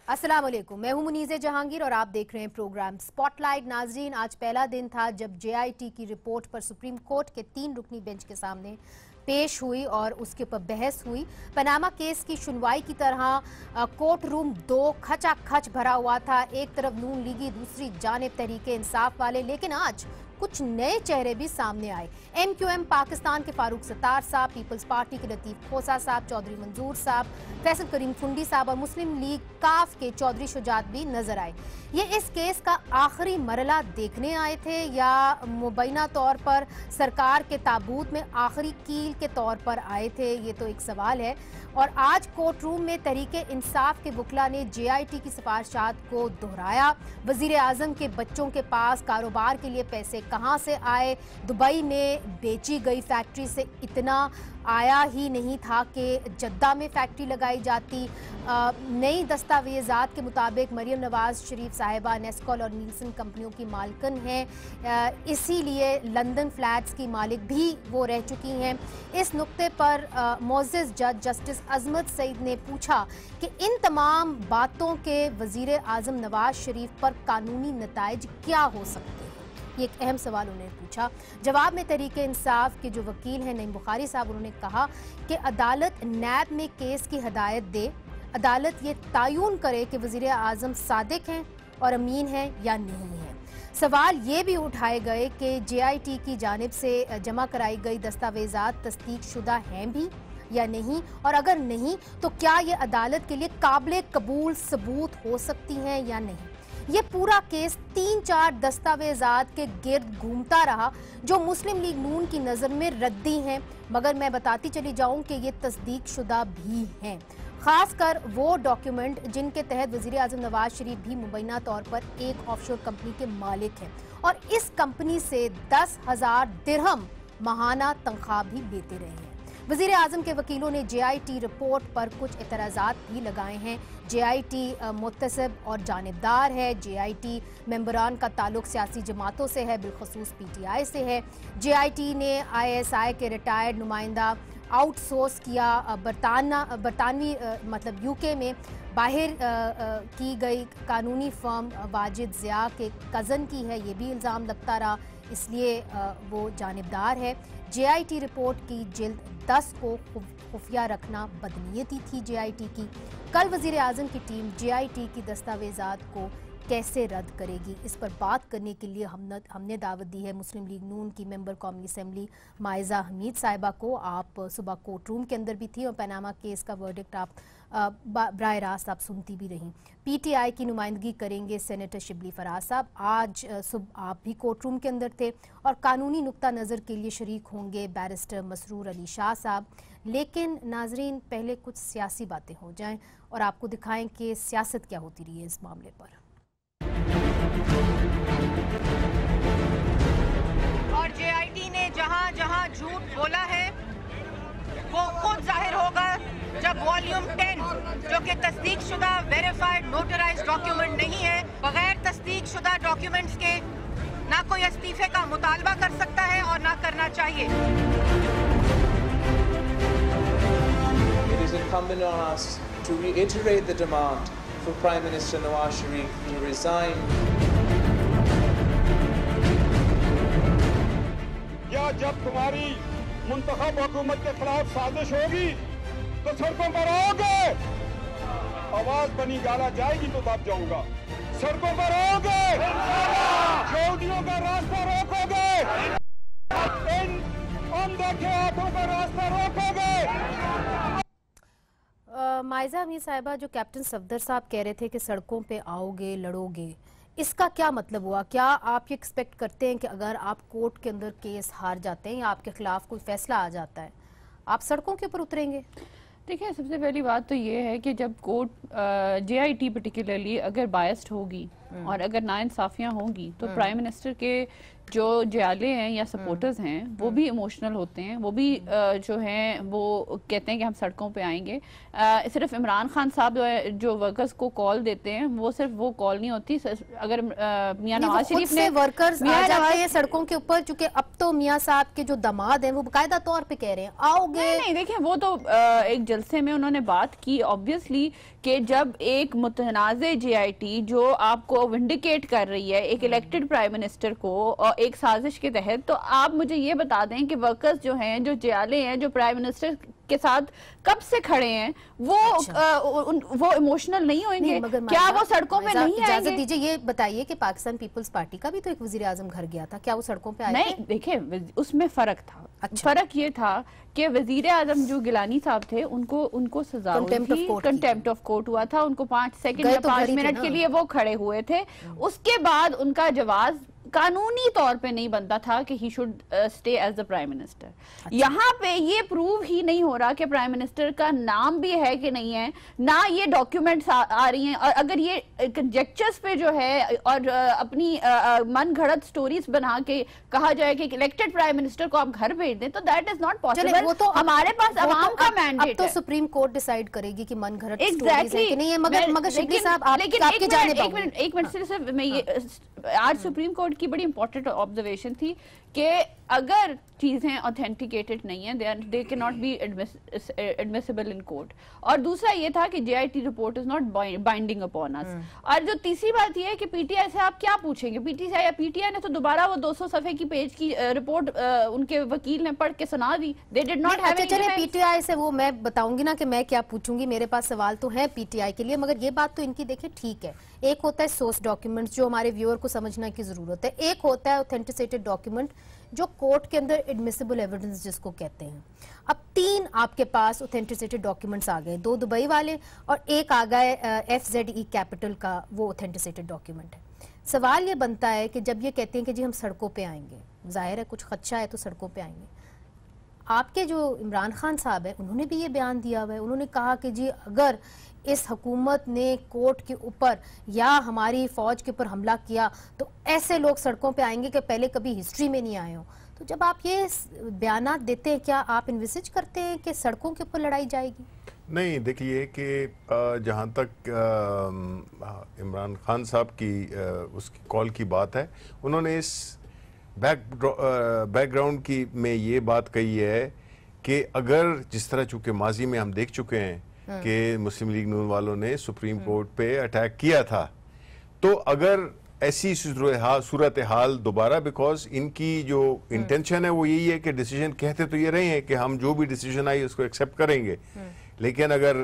अस्सलाम वालेकुम, मैं हूं मुनीज़े जहांगीर और आप देख रहे हैं प्रोग्राम स्पॉटलाइट। नाजरीन, आज पहला दिन था जब JIT की रिपोर्ट पर सुप्रीम कोर्ट के 3 रुकनी बेंच के सामने पेश हुई और उसके ऊपर बहस हुई। पनामा केस की सुनवाई की तरह कोर्ट रूम 2 खचाखच भरा हुआ था। एक तरफ नून लीगी, दूसरी जानिब तहरीके इंसाफ वाले। लेकिन आज कुछ नए चेहरे भी सामने आए। MQM पाकिस्तान के फारूक सत्तार साहब, पीपल्स पार्टी के लतीफ खोसा साहब, चौधरी मंजूर साहब, फैसल करीम फुंडी साहब और मुस्लिम लीग काफ के चौधरी शुजात भी नजर आए। ये इस केस का आखिरी मरला देखने आए थे या मुबैना तौर पर सरकार के ताबूत में आखिरी कील के तौर पर आए थे, ये तो एक सवाल है। और आज कोर्ट रूम में तहरीके इंसाफ के वकला ने JIT की सिफारिशात को दोहराया। वजीर आजम के बच्चों के पास कारोबार के लिए पैसे कहां से आए? दुबई में बेची गई फैक्ट्री से इतना आया ही नहीं था कि जद्दा में फैक्ट्री लगाई जाती। नई दस्तावेजात के मुताबिक मरियम नवाज शरीफ साहिबा नेस्कॉल और नीलसन कंपनियों की मालकन हैं, इसीलिए लंदन फ्लैट्स की मालिक भी वो रह चुकी हैं। इस नुक्ते पर मोअज़्ज़िज़ जज जस्टिस अजमत सईद ने पूछा कि इन तमाम बातों के वजीर आजम नवाज शरीफ पर कानूनी नताइज क्या हो सकते हैं। ये एक अहम सवाल उन्होंने पूछा। जवाब में तहरीके इंसाफ के जो वकील हैं नईम बुखारी साहब, उन्होंने कहा कि अदालत नैब में केस की हदायत दे, अदालत ये तयन करे कि वजीर आजम सादिक हैं और अमीन हैं या नहीं हैं। सवाल ये भी उठाए गए कि JIT की जानिब से जमा कराई गई दस्तावेजात तस्दीक शुदा हैं भी या नहीं, और अगर नहीं तो क्या ये अदालत के लिए काबिल कबूल सबूत हो सकती हैं या नहीं। ये पूरा केस 3-4 दस्तावेजात के गिर्द घूमता रहा जो मुस्लिम लीग नून की नज़र में रद्दी हैं, मगर मैं बताती चली जाऊं कि ये तस्दीक शुदा भी हैं। खासकर वो डॉक्यूमेंट जिनके तहत वज़ीर आज़म नवाज शरीफ भी मुबैना तौर पर एक ऑफशोर कंपनी के मालिक हैं और इस कंपनी से 10,000 दिरहम माहाना तनख्वाह भी लेते रहे हैं। वज़ीर आज़म के वकीलों ने JIT रिपोर्ट पर कुछ एतराज़ात भी लगाए हैं। JIT मुत्तसिब और जानिबदार है। JIT मेंबरान का ताल्लुक सियासी जमातों से है, बिलखसूस PTI से है। JIT ने ISI के रिटायर्ड नुमाइंदा आउटसोर्स किया। बरतानवी मतलब UK में बाहर की गई कानूनी फर्म वाजिद ज़िया के कज़न की है, ये भी इल्ज़ाम लगता रहा, इसलिए वो जानिबदार है। JIT रिपोर्ट की जिल्द 10 को खुफिया रखना बदनीयती थी JIT की। कल वज़ीर आज़म की टीम JIT की दस्तावेजात को कैसे रद्द करेगी, इस पर बात करने के लिए हमने दावत दी है मुस्लिम लीग नून की मेंबर कौमी असम्बली माइज़ा हमीद साहिबा को। आप सुबह कोर्ट रूम के अंदर भी थी और पनामा केस का वर्डिक्ट आप बराह रास्त आप सुनती भी रहीं। PTI की नुमाइंदगी करेंगे सेनेटर शिबली फराज साहब। आज सुबह आप भी कोर्ट रूम के अंदर थे और कानूनी नुक्ता नज़र के लिए शरीक होंगे बैरिस्टर मसरूर अली शाह साहब। लेकिन नाजरीन, पहले कुछ सियासी बातें हो जाएं और आपको दिखाएं कि सियासत क्या होती रही है इस मामले पर। और JIT ने जहां जहां झूठ बोला है वो खुद जाहिर होगा जब वॉल्यूम 10 जो कि तस्दीक शुदा वेरीफाइड नोटराइज्ड डॉक्यूमेंट नहीं है, बगैर तस्दीक शुदा डॉक्यूमेंट्स के ना कोई इस्तीफे का मुतालबा कर सकता है और ना करना चाहिए। It is incumbent on us to reiterate the demand for Prime Minister Nawaz Sharif to resign. या जब तुम्हारी मुंतखब हुकूमत के खिलाफ साजिश होगी तो सड़कों पर आओगे, आवाज बनी गाला जाएगी तो दब जाऊंगा। सड़कों पर आओगे, यहूदियों का रास्ता रोकोगे, इन अनदेखे हाथों का रास्ता रोकोगे। माइज़ा हमीद साहिबा, जो कैप्टन सफदर साहब कह रहे थे कि सड़कों पे आओगे लड़ोगे, इसका क्या मतलब हुआ? क्या आप ये एक्सपेक्ट करते हैं कि अगर आप कोर्ट के अंदर केस हार जाते हैं या आपके खिलाफ कोई फैसला आ जाता है, आप सड़कों के ऊपर उतरेंगे? देखिए, सबसे पहली बात तो ये है कि जब कोर्ट JIT पर्टिकुलरली अगर बायस्ड होगी اور اگر ناانصافیاں ہوں گی تو پرائم منسٹر کے جو جیالے ہیں یا سپورٹرز ہیں وہ بھی ایموشنل ہوتے ہیں, وہ بھی جو ہیں وہ کہتے ہیں کہ ہم سڑکوں پہ آئیں گے. صرف عمران خان صاحب جو ورکرز کو کال دیتے ہیں وہ صرف وہ کال نہیں ہوتی, اگر میاں نواز شریف نے ورکرز آ جاتے ہیں سڑکوں کے اوپر, چونکہ اب تو میاں صاحب کے جو داماد ہیں وہ باقاعدہ طور پہ کہہ رہے ہیں آؤ گے. نہیں دیکھیں, وہ تو ایک جلسے میں انہوں نے بات کی obviously کہ جب ایک متنازع جے آئی ٹی جو آپ کو ونڈیکیٹ کر رہی ہے ایک الیکٹڈ پرائم منسٹر کو اور ایک سازش کے تحت, تو آپ مجھے یہ بتا دیں کہ ورکرز جو ہیں, جو جیالے ہیں, جو پرائم منسٹر کے ساتھ کب سے کھڑے ہیں, وہ ایموشنل نہیں ہوئیں گے کیا؟ وہ سڑکوں پہ نہیں آئیں گے؟ اجازت دیجئے یہ بتائیے کہ پاکستان پیپلز پارٹی کا بھی تو ایک وزیر اعظم گھر گیا تھا, کیا وہ سڑکوں پہ آئے تھے؟ نہیں دیکھیں, اس میں فرق تھا. فرق یہ تھا کہ وزیر اعظم جو گیلانی صاحب تھے ان کو سزا ہوئی تھی, کنٹیمپٹ آف کورٹ ہوا تھا, ان کو 5 سیکنڈ یا 5 منٹ کے لیے وہ کھڑے ہوئے تھے. اس کے بعد ان کا جواز قانونی طور پہ نہیں بنتا تھا کہ he should stay as the prime minister. یہاں پہ یہ پروو ہی نہیں ہو رہا کہ پرائم منسٹر کا نام بھی ہے کہ نہیں ہے, نہ یہ ڈاکیومنٹس آ رہی ہیں. اور اگر یہ کنجیکچرز پہ جو ہے اور اپنی من گھڑت سٹوریز بنا کے کہا جائے کہ الیکٹڈ پرائم منسٹر کو آپ گھر بھیج دیں, تو دیٹ از ناٹ پاسبل. ہمارے پاس عوام کا مینڈیٹ ہے. اب تو سپریم کورٹ ڈیسائیڈ کرے گی کہ من گھڑت سٹوریز ہے کہ نہیں ہے. مگر شبلی صاحب آپ کی جانب ایک منٹ صرف میں یہ, آج سپریم کورٹ کی بڑی امپورٹنٹ آبزرویشن تھی کہ اگر چیزیں authenticated نہیں ہیں they cannot be admissible in court. اور دوسرا یہ تھا کہ JIT report is not binding upon us. اور جو تیسری بات یہ ہے کہ پی ٹی آئی سے آپ کیا پوچھیں گے؟ پی ٹی آئی نے تو دوبارہ وہ 200 صفحے کی پیج کی رپورٹ ان کے وکیل نے پڑھ کے سنا دی. they did not have any. چلیں پی ٹی آئی سے وہ میں بتاؤں گی نا کہ میں کیا پوچھوں گی, میرے پاس سوال تو ہے پی ٹی آئی کے لیے, مگر یہ بات تو ان کی دیکھیں ٹھیک ہے. ایک ہوتا ہے سورس ڈاکیومنٹس جو ہمارے ویور کو سمجھنا کی ضرورت ہے, ایک ہوتا ہے اوتھینٹسیٹڈ ڈاکیومنٹ جو کورٹ کے اندر ایڈمیسیبل ایویڈنس جس کو کہتے ہیں. اب 3 آپ کے پاس اوتھینٹسیٹڈ ڈاکیومنٹس آ گئے, 2 دبئی والے اور ایک آ گئے FZE کیپٹل کا وہ اوتھینٹسیٹڈ ڈاکیومنٹ ہے. سوال یہ بنتا ہے کہ جب یہ کہتے ہیں کہ جی ہم سڑکوں پہ آئیں گے, ظاہر ہے کچھ خدشہ ہے تو سڑکوں پہ آئیں گے. آپ کے جو عمران خان صاحب ہیں انہوں نے بھی یہ بیان دیا ہوا ہے, انہوں نے کہا کہ جی اگر اس حکومت نے کورٹ کے اوپر یا ہماری فوج کے اوپر حملہ کیا تو ایسے لوگ سڑکوں پہ آئیں گے کہ پہلے کبھی ہسٹری میں نہیں آئے ہوں. تو جب آپ یہ بیانات دیتے ہیں کیا آپ انویسج کرتے ہیں کہ سڑکوں کے اوپر لڑائی جائے گی؟ نہیں, دیکھیے کہ جہاں تک عمران خان صاحب کی اس کی کال کی بات ہے, انہوں نے اس بیک گراؤنڈ کی میں یہ بات کہی ہے کہ اگر جس طرح چونکہ ماضی میں ہم دیکھ چکے ہیں کہ مسلم لیگ نون والوں نے سپریم کورٹ پہ اٹیک کیا تھا, تو اگر ایسی صورتحال دوبارہ, بیکاز ان کی جو انٹینشن ہے وہ یہی ہے کہ ڈیسیجن کہتے تو یہ رہے ہیں کہ ہم جو بھی ڈیسیجن آئی اس کو ایکسیپٹ کریں گے, لیکن اگر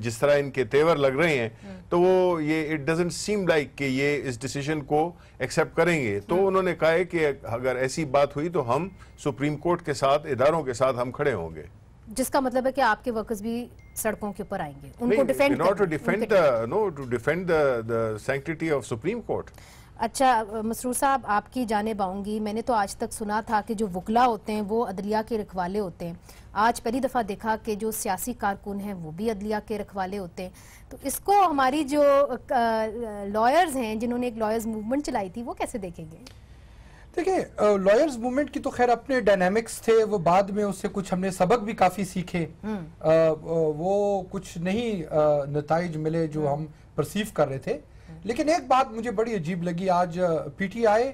جس طرح ان کے تیور لگ رہے ہیں تو وہ یہ اٹ ڈزنٹ سیم لائک کہ یہ اس ڈیسیجن کو ایکسیپٹ کریں گے. تو انہوں نے کہا ہے کہ اگر ایسی بات ہوئی تو ہم سپریم کورٹ کے ساتھ, اداروں کے ساتھ ہم کھڑے ہوں گے. جس کا مطلب ہے کہ آپ کے ورکرز بھی سڑکوں کے اوپر آئیں گے ان کو defend defend the sanctity of Supreme Court. اچھا مسرور صاحب, آپ کی جانب آؤں گی. میں نے تو آج تک سنا تھا کہ جو وکلا ہوتے ہیں وہ عدلیہ کے رکھوالے ہوتے ہیں. آج پہلی دفعہ دیکھا کہ جو سیاسی کارکن ہیں وہ بھی عدلیہ کے رکھوالے ہوتے ہیں. تو اس کو ہماری جو لائرز ہیں جنہوں نے ایک لائرز موومنٹ چلائی تھی وہ کیسے دیکھیں گے؟ دیکھیں, لائرز موومنٹ کی تو خیر اپنے ڈائنامکس تھے, وہ بعد میں اس سے کچھ ہم نے سبق بھی کافی سیکھے. وہ کچھ نہیں نتائج ملے جو ہم پرسیو کر رہے تھے. لیکن ایک بات مجھے بڑی عجیب لگی, آج پی ٹی آئی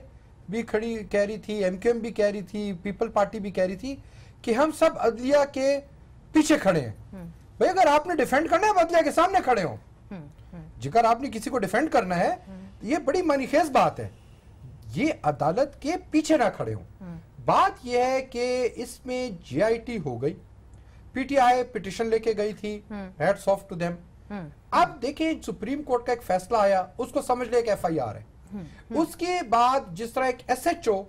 بھی کھڑی کہہ رہی تھی, ایم کیو ایم بھی کہہ رہی تھی, پیپل پارٹی بھی کہہ رہی تھی کہ ہم سب عدلیہ کے پیچھے کھڑے ہیں. بھئی اگر آپ نے ڈیفینڈ کرنا ہے عدلیہ کے سامنے کھڑے ہوں. اگر آپ نے کسی کو ڈیفینڈ کرنا ہے یہ بڑی معنی خیز بات ہے, یہ عدالت کے پیچھے نہ کھڑے ہوں. بات یہ ہے کہ اس میں جے آئی ٹی ہو گئی, پی ٹی آئی پیٹیشن لے کے گئی تھی, ہیٹس آف ٹو دیم. اب دیکھیں سپریم کورٹ کا ایک فیصلہ آیا, اس کو سمجھ لے ایک ایف آئی آر ہے. اس کے بعد جس طرح ایک ایس ایچ او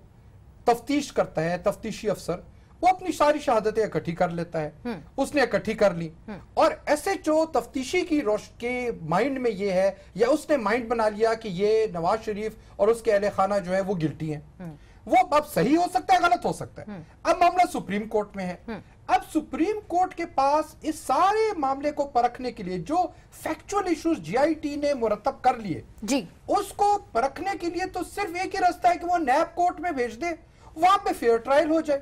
تفتیش کرتا ہے, تفتیشی افسر, وہ اپنی ساری شہادتیں اکٹھی کر لیتا ہے. اس نے اکٹھی کر لی اور ایس ایچ او تفتیشی کی کے مائنڈ میں یہ ہے, یا اس نے مائنڈ بنا لیا کہ یہ نواز شریف اور اس کے اہل خانہ جو ہے وہ گلٹی ہیں. وہ اب صحیح ہو سکتا ہے, غلط ہو سکتا ہے. اب معاملہ سپریم کورٹ میں ہے. اب سپریم کورٹ کے پاس اس سارے معاملے کو پرکھنے کے لیے جو factual issues J I T نے مرتب کر لیے جی اس کو پرکھنے کے لیے تو صرف ایک ہی راستہ ہے کہ وہ نیب کورٹ میں بھیج دے, وہاں پہ فیئر ٹرائل ہو جائے,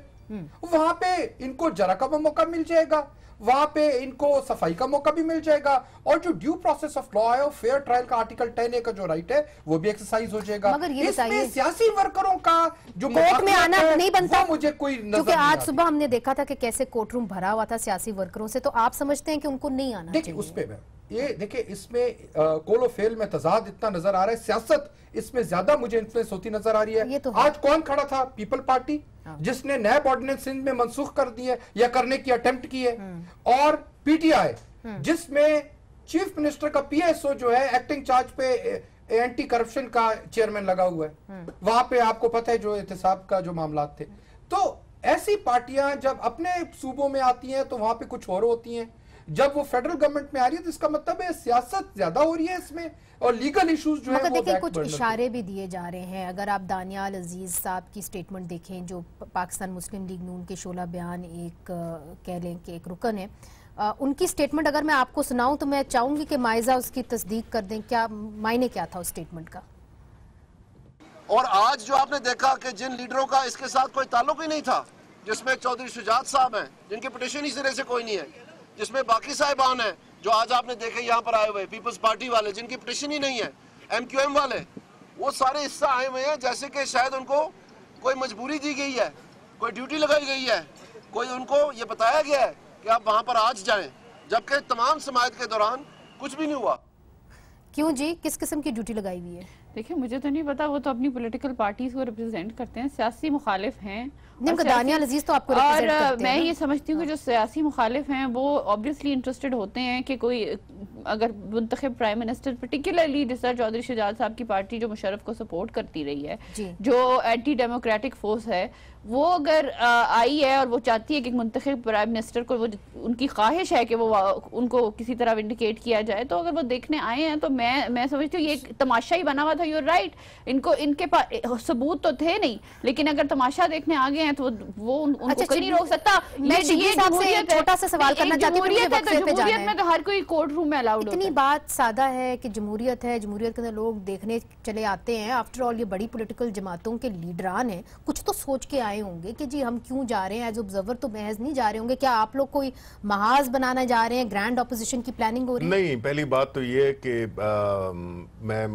وہاں پہ ان کو جرا کا موقع مل جائے گا, وہاں پہ ان کو صفائی کا موقع بھی مل جائے گا, اور جو ڈیو پروسیس آف لا ہے اور فیئر ٹرائل کا آرٹیکل 10A کا جو رائٹ ہے وہ بھی ایکسرسائز ہو جائے گا. اس میں سیاسی ورکروں کا جو کورٹ میں آنا نہیں بنتا, مجھے کوئی نظر کیونکہ آج صبح ہم نے دیکھا تھا کہ کیسے کورٹ روم بھرا ہوا تھا سیاسی ورکروں سے, تو آپ سمجھتے ہیں کہ ان کو نہیں آنا چاہیے؟ اس پہ یہ دیکھیں اس میں کول و فیل میں تضاد اتنا نظر آ رہا ہے, سیاست اس میں زیادہ مجھے انفلوئنس ہوتی نظر آ رہی ہے. آج کون کھڑا تھا؟ پیپل پارٹی, جس نے نیب آرڈیننس سندھ میں منسوخ کر دی ہے یا کرنے کی اٹیمپٹ کی ہے, اور پی ٹی آئی جس میں چیف منسٹر کا پی ایس او جو ہے ایکٹنگ چارج پہ اینٹی کرپشن کا چیئرمین لگا ہوا ہے, وہاں پہ آپ کو پتہ ہے جو احتساب کا جو معاملات تھے. تو ایسی پارٹیاں جب اپنے صوبوں میں آتی ہیں تو وہاں پہ کچھ اور ہوتی ہیں, جب وہ فیڈرل گورنمنٹ میں آ رہی ہے تو اس کا مطلب ہے سیاست زیادہ ہو رہی ہے اس میں, اور لیگل ایشوز جو ہیں وہ دیکھیں کچھ اشارے بھی دیے جا رہے ہیں. اگر آپ دانیال عزیز صاحب کی سٹیٹمنٹ دیکھیں, جو پاکستان مسلم لیگ نون کے شعلہ بیان ایک کہہ لیں کہ ایک رکن ہے, ان کی سٹیٹمنٹ اگر میں آپ کو سناؤں تو میں چاہوں گی کہ مائزہ اس کی تصدیق کر دیں, کیا معنی کیا تھا اس سٹیٹمنٹ کا. اور آج جو آپ نے دیکھا کہ جن لیڈروں کا اس کے ساتھ کوئی تعلق ہی نہیں تھا, جس میں چودھری شجاعت صاحب ہیں جن کے پٹیشن ہی سرے سے کوئی نہیں ہے, جس میں باقی صاحبان ہیں جو آج آپ نے دیکھے یہاں پر آئے ہوئے, پیپلز پارٹی والے جن کی پٹیشن ہی نہیں ہے, ایم کیو ایم والے, وہ سارے حصہ آئے ہوئے ہیں جیسے کہ شاید ان کو کوئی مجبوری دی گئی ہے, کوئی ڈیوٹی لگائی گئی ہے, کوئی ان کو یہ بتایا گیا ہے کہ آپ وہاں پر آج جائیں, جبکہ تمام سماعت کے دوران کچھ بھی نہیں ہوا. کیوں جی, کس قسم کی ڈیوٹی لگائی ہوئی ہے؟ دیکھیں مجھے تو نہیں پتا, وہ تو اپنی پولیٹیکل پارٹیز کو ریپرزینٹ کرتے ہیں, سیاسی مخالف ہیں, دانیال عزیز تو آپ کو ریپرزینٹ کرتے ہیں. اور میں یہ سمجھتی ہوں کہ جو سیاسی مخالف ہیں وہ obviously انٹرسٹڈ ہوتے ہیں کہ کوئی اگر منتخب پرائم منسٹر پرٹیکولرلی جس طرح چودھری شجاعت صاحب کی پارٹی جو مشرف کو سپورٹ کرتی رہی ہے, جو اینٹی ڈیموکریٹک فورس ہے, وہ اگر آئی ہے اور وہ چاہتی ہے کہ منتخب پرائم منسٹر کو, وہ ان کی خواہش ہے کہ وہ ان کو کسی طرح ونڈیکیٹ کیا جائے, تو اگر وہ دیکھنے آئے ہیں تو میں سمجھتی ہوں یہ ایک تماشا ہی بنا ہوا تھا. یو آر رائٹ, ان کے پاس ثبوت تو تھے نہیں, لیکن اگر تماشا دیکھنے آ گئے ہیں تو وہ ان کو کوئی نہیں روک سکتا. میں چھوٹا سا سوال کرنا چاہتی ہوں, جمہوریت میں تو ہر کوئی کورٹ روم میں الاؤڈ ہوتا ہے. اتنی بات سادہ ہے کہ جمہوریت ہے, جمہوریت کے اندر لوگ دیکھنے چلے آتے ہیں. آفٹر آل یہ بڑی پولیٹیکل جماعتوں کے لیڈران ہیں, کچھ تو سوچ کے آئے ہوں گے کہ جی ہم کیوں جا رہے ہیں, ایز آبزرور تو محض نہیں جا رہے ہوں گے. کیا آپ لوگ کوئی محاذ بنانا جا رہے ہیں, گرینڈ اپوزیشن کی پلاننگ ہو رہی ہے؟ نہیں, پہلی بات تو یہ ہے کہ میں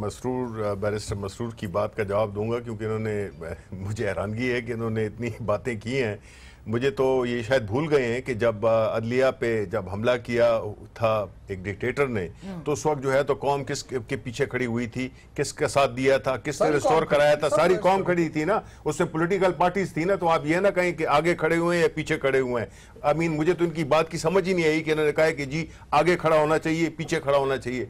بیرسٹر مسرور کی بات کا جواب دوں گا, کیونکہ انہوں نے, مجھے حیرانگی ہے کہ انہوں نے اتنی باتیں کی ہیں. مجھے تو یہ شاید بھول گئے ہیں کہ جب عدلیہ پہ جب حملہ کیا تھا ایک ڈکٹیٹر نے, تو اس وقت جو ہے تو قوم کس کے پیچھے کھڑی ہوئی تھی, کس کا ساتھ دیا تھا, کس نے ریسٹور کرایا تھا, ساری قوم کھڑی تھی نا, اس میں پولیٹیکل پارٹیز تھی نا. تو آپ یہ نہ کہیں کہ آگے کھڑے ہوئے ہیں یا پیچھے کھڑے ہوئے ہیں. مجھے تو ان کی بات کی سمجھ ہی نہیں آئی کہ انہوں نے کہا کہ جی آگے کھڑا ہونا چاہیے, پیچھے کھڑا ہونا چاہیے.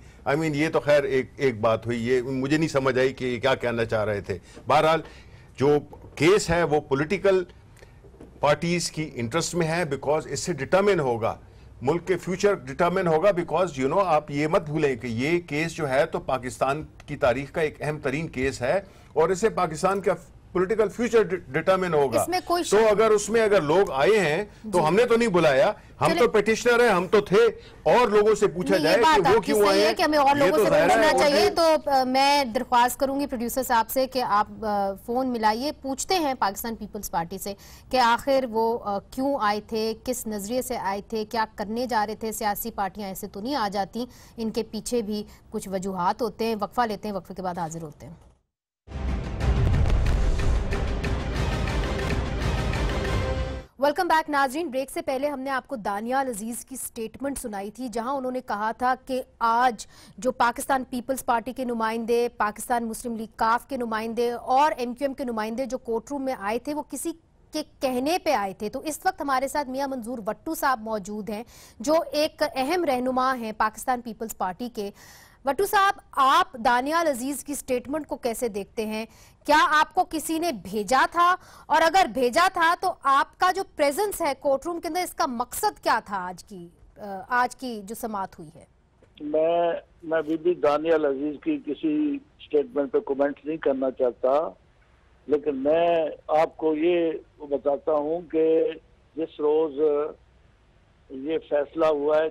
یہ تو خیر ایک بات ہوئی, یہ مجھے نہیں سمجھ آئی کہ کیا کہنا چاہ رہے تھے. بہرحال جو کیس ہے وہ پولیٹیکل پارٹیز کی انٹرسٹ میں ہے, بیکاز اس سے ڈٹرمن ہوگا ملک کے فیوچر, ڈٹرمن ہوگا, بیکاز آپ یہ مت بھولیں کہ یہ کیس جو ہے تو پاکستان کی تاریخ کا ایک اہم ترین کیس ہے, اور اس سے پاکستان کا پولیٹیکل فیوچر ڈٹرمن ہوگا. تو اگر اس میں اگر لوگ آئے ہیں تو ہم نے تو نہیں بلایا, ہم تو پیٹیشنر ہیں, ہم تو تھے, اور لوگوں سے پوچھا جائے کہ وہ کیوں آئے ہیں, کہ ہمیں اور لوگوں سے پوچھنا چاہیے. تو میں درخواست کروں گی پروڈیوسر صاحب سے کہ آپ فون ملائیے, پوچھتے ہیں پاکستان پیپلز پارٹی سے کہ آخر وہ کیوں آئے تھے, کس نظریے سے آئے تھے, کیا کرنے جا رہے تھے. سیاسی پارٹیاں ایسے تو نہیں آ جاتی, ان کے پیچھے بھی کچھ وجوہات ہوتے ہیں. وقفہ لیتے ہیں, وقفے کے بعد حاضر ہوتے ہیں. ویلکم بیک ناظرین. بریک سے پہلے ہم نے آپ کو دانیال عزیز کی سٹیٹمنٹ سنائی تھی, جہاں انہوں نے کہا تھا کہ آج جو پاکستان پیپلز پارٹی کے نمائندے, پاکستان مسلم لیگ کاف کے نمائندے اور ایم کیو ایم کے نمائندے جو کورٹ روم میں آئے تھے وہ کسی کے کہنے پہ آئے تھے. تو اس وقت ہمارے ساتھ میاں منظور وٹو صاحب موجود ہیں, جو ایک اہم رہنما ہیں پاکستان پیپلز پارٹی کے. وٹو صاحب, آپ دانیال عزیز کی سٹیٹمنٹ کو کیسے دیکھتے ہیں؟ کیا آپ کو کسی نے بھیجا تھا, اور اگر بھیجا تھا تو آپ کا جو پریزنس ہے کورٹ روم کے اندر, اس کا مقصد کیا تھا آج کی جو سماعت ہوئی ہے؟ میں بی بی دانیال عزیز کی کسی سٹیٹمنٹ پہ کومنٹ نہیں کرنا چاہتا, لیکن میں آپ کو یہ بتاتا ہوں کہ جس روز یہ فیصلہ ہوا ہے،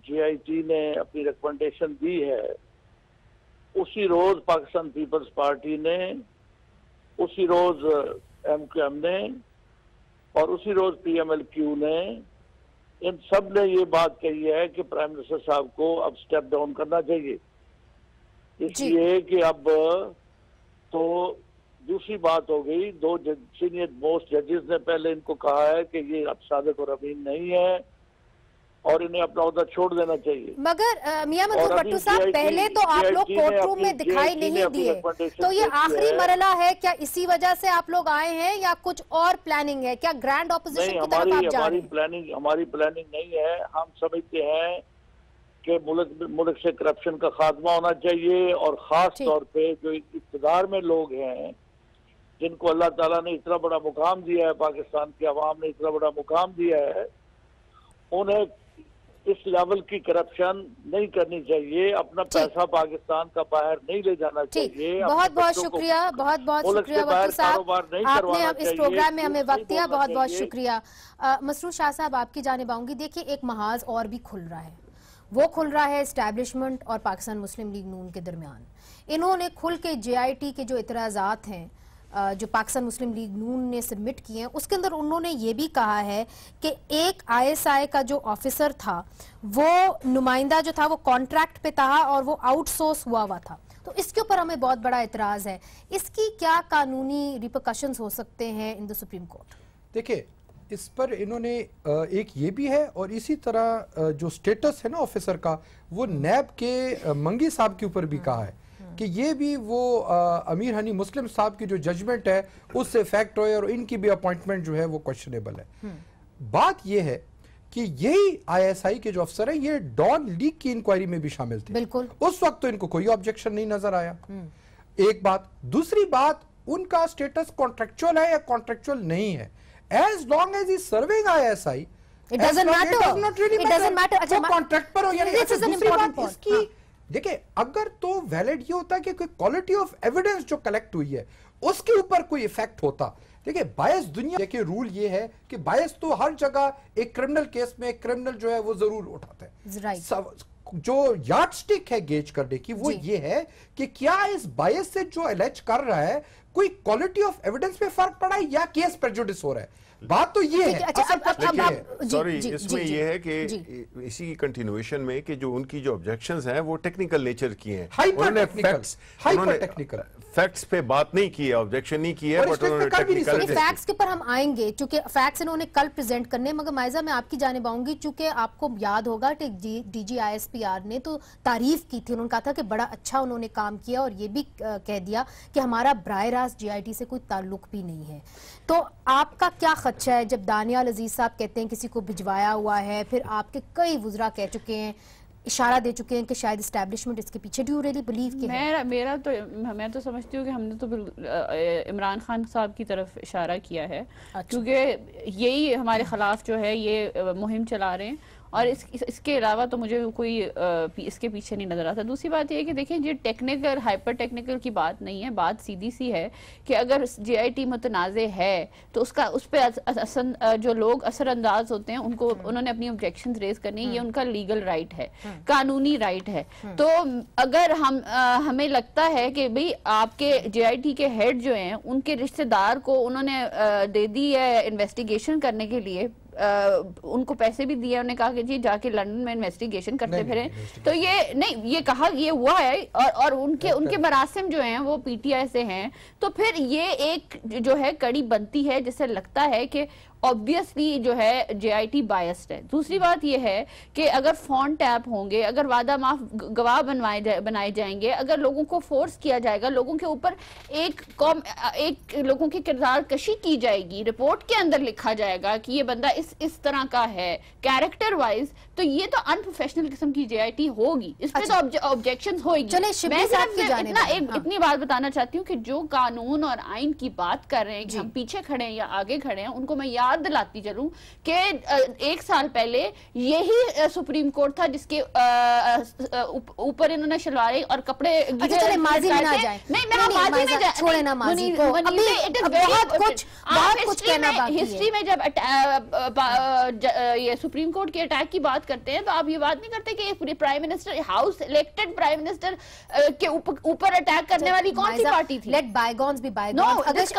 جے آئی ٹی نے اپنی ریکمنڈیشن دی ہے، اسی روز پاکستان پیپلز پارٹی نے، اسی روز ایم کیو ایم نے اور اسی روز پی ایم ایل کیو نے، ان سب نے یہ بات کہی ہے کہ پرائم منسٹر صاحب کو اب سٹیپ ڈاؤن کرنا چاہیے، اس لیے کہ اب تو دوسری بات ہو گئی، دو سینئر موسٹ ججز نے پہلے ان کو کہا ہے کہ یہ اب صادق اور امین نہیں ہے اور انہیں اپنا عہدہ چھوڑ دینا چاہیے، مگر میاں منصور بھٹو صاحب پہلے تو آپ لوگ کورٹ روم میں دکھائی نہیں دیے، تو یہ آخری مرحلہ ہے کیا؟ اسی وجہ سے آپ لوگ آئے ہیں یا کچھ اور پلاننگ ہے؟ کیا گرینڈ اپوزیشن کی طرف آپ جا رہے ہیں؟ ہماری پلاننگ نہیں ہے، ہم سمجھتے ہیں کہ ملک سے کرپشن کا خاتمہ ہونا چاہیے، اور خاص طور پہ جو اقتدار میں لوگ ہیں جن کو اللہ تعالیٰ نے اتنا بڑا مقام دیا ہے، پاکستان کی عوام نے اتنا بڑا مقام دیا ہے، انہیں اس لیول کی کرپشن نہیں کرنی چاہیے، اپنا پیسہ پاکستان کا باہر نہیں لے جانا چاہیے۔ بہت بہت شکریہ، بہت بہت شکریہ وقت صاحب، آپ نے اس پروگرام میں ہمیں وقت دیا، بہت بہت شکریہ۔ مسرور شاہ صاحب آپ کی جانب آؤں گی۔ دیکھیں ایک محاذ اور بھی کھل رہا ہے، وہ کھل رہا ہے اسٹیبلشمنٹ اور پاکستان مسلم لیگ نون کے درمیان۔ انہوں نے کھل کے جے آئی ٹی کے جو اعتراضات ہیں جو پاکستان مسلم لیگ نون نے سبمٹ کیے ہیں، اس کے اندر انہوں نے یہ بھی کہا ہے کہ ایک آئی ایس آئی کا جو آفیسر تھا، وہ نمائندہ جو تھا وہ کانٹریکٹ پہ تھا اور وہ آؤٹ سورس ہوا تھا، تو اس کے اوپر ہمیں بہت بڑا اعتراض ہے۔ اس کی کیا قانونی ریپرکشنز ہو سکتے ہیں ان دی سپریم کورٹ؟ دیکھیں اس پر انہوں نے ایک یہ بھی ہے، اور اسی طرح جو سٹیٹس ہے نا آفیسر کا، وہ نیب کے منگی صاحب کے اوپر بھی کہا ہے کہ یہ بھی وہ امیر حنی مسلم صاحب کی جو ججمنٹ ہے اس سے افیکٹ ہوئے، اور ان کی بھی اپوائنٹمنٹ جو ہے وہ کوشچنیبل ہے۔ بات یہ ہے کہ یہی آئی ایس آئی کے جو افسر ہیں یہ ڈان لیگ کی انکوائری میں بھی شامل تھے، بالکل اس وقت تو ان کو کوئی آبجیکشن نہیں نظر آیا، ایک بات۔ دوسری بات، ان کا سٹیٹس کانٹریکچول ہے یا کانٹریکچول نہیں ہے، as long as he's serving ISI it doesn't matter, it doesn't matter اچھا کانٹریکٹ پر ہو، یعنی دوسری بات اس کی دیکھیں اگر تو ویلڈ یہ ہوتا کہ کوئی کوالٹی آف ایویڈنس جو کلیکٹ ہوئی ہے اس کے اوپر کوئی ایفیکٹ ہوتا۔ دیکھیں بائس دنیا دیکھیں رول یہ ہے کہ بائس تو ہر جگہ ایک کرمنل کیس میں ایک کرمنل جو ہے وہ ضرور اٹھاتا ہے، جو یارڈ سٹک ہے گیج کرنے کی وہ یہ ہے کہ کیا اس بائس سے جو الیج کر رہا ہے کوئی کوالٹی آف ایویڈنس میں فرق پڑا ہے یا کیس پریجوڈس ہو رہا ہے۔ بات تو یہ ہے، سوری اس میں یہ ہے کہ اسی کی کنٹینویشن میں کہ جو ان کی جو آبجیکشنز ہیں وہ ٹیکنیکل نیچر کی ہیں، انہوں نے فیکٹس پہ بات نہیں کی ہے، آبجیکشن نہیں کی ہے، بٹ انہوں نے ٹیکنیکل فیکٹس کے پر ہم آئیں گے چونکہ فیکٹس انہوں نے کل پریزنٹ کرنے۔ مگر مائزہ میں آپ کی جانب آؤں گی، چونکہ آپ کو یاد ہوگا کہ D G I S P R نے تو تعریف کی تھی، انہوں نے کہا تھا کہ بڑا اچھا انہوں نے کام کیا، اور یہ بھی کہہ دیا کہ ہمارا براہ راست جے آئی ٹی سے کوئی تعلق بھی نہیں ہے۔ تو آپ کا کیا خدشہ ہے جب دانیال عزیز صاحب کہتے ہیں کسی کو بھجوایا ہوا ہے، پھر آپ کے کئی وزراء کہہ چکے ہیں، اشارہ دے چکے ہیں کہ شاید اسٹیبلشمنٹ اس کے پیچھے، ڈو یو ریلی بلیو کہ میں تو سمجھتی ہوں کہ ہم نے تو عمران خان صاحب کی طرف اشارہ کیا ہے، کیونکہ یہی ہمارے خلاف جو ہے یہ مہم چلا رہے ہیں، اور اس کے علاوہ تو مجھے کوئی اس کے پیچھے نہیں نظر آتا۔ دوسری بات یہ ہے کہ دیکھیں یہ ٹیکنیکل ہائپر ٹیکنیکل کی بات نہیں ہے، بات سیدھی سی ہے کہ اگر جے آئی ٹی متنازع ہے تو اس پہ جو لوگ اثر انداز ہوتے ہیں انہوں نے اپنی آبجیکشنز ریز کرنی، یہ ان کا لیگل رائٹ ہے، قانونی رائٹ ہے۔ تو اگر ہمیں لگتا ہے کہ بھئی آپ کے جے آئی ٹی کے ہیڈ جو ہیں ان کے رشتہ دار کو انہوں نے دے دی ہے انویسٹیگیشن کرنے کے لیے، ان کو پیسے بھی دیے، انہوں نے کہا کہ جی جا کے لندن میں انویسٹیگیشن کرتے پھریں، تو یہ نہیں، یہ کہا یہ ہوا ہے، اور ان کے مراسم جو ہیں وہ پی ٹی آئی سے ہیں، تو پھر یہ ایک جو ہے کڑی بنتی ہے جس سے لگتا ہے کہ obviously جو ہے جے آئی ٹی بائسڈ ہے۔ دوسری بات یہ ہے کہ اگر فون ٹیپ ہوں گے، اگر وعدہ معاف گواہ بنائے جائیں گے، اگر لوگوں کو فورس کیا جائے گا، لوگوں کے اوپر ایک لوگوں کی کردار کشی کی جائے گی، رپورٹ کے اندر لکھا جائے گا کہ یہ بندہ اس طرح کا ہے کیریکٹر وائز، تو یہ تو ان پروفیشنل قسم کی جے آئی ٹی ہوگی، اس پہ تو آبجیکشنز ہوئے گی۔ میں صرف اتنی بات بتانا چاہتی ہوں کہ جو قانون اور آئین کی بات کر رہے ہیں کہ ہم پیچھے کھڑے ہیں یا آگے کھڑے ہیں، ان کو میں یاد याद दिलाती चलूं कि 1 साल पहले यही सुप्रीम कोर्ट था जिसके ऊपर इन्होंने शलवारें और कपड़े माजी में ना जाए। नहीं, मैं माजी में छोड़े ना माजी को, अभी बहुत कुछ कहना बाकी है। हिस्ट्री में जब ये सुप्रीम कोर्ट के अटैक की बात करते हैं तो आप ये बात नहीं करते कि prime minister, house elected prime minister के ऊपर अटैक करने वाली कौन सी पार्टी थी? Let bygones be bygones.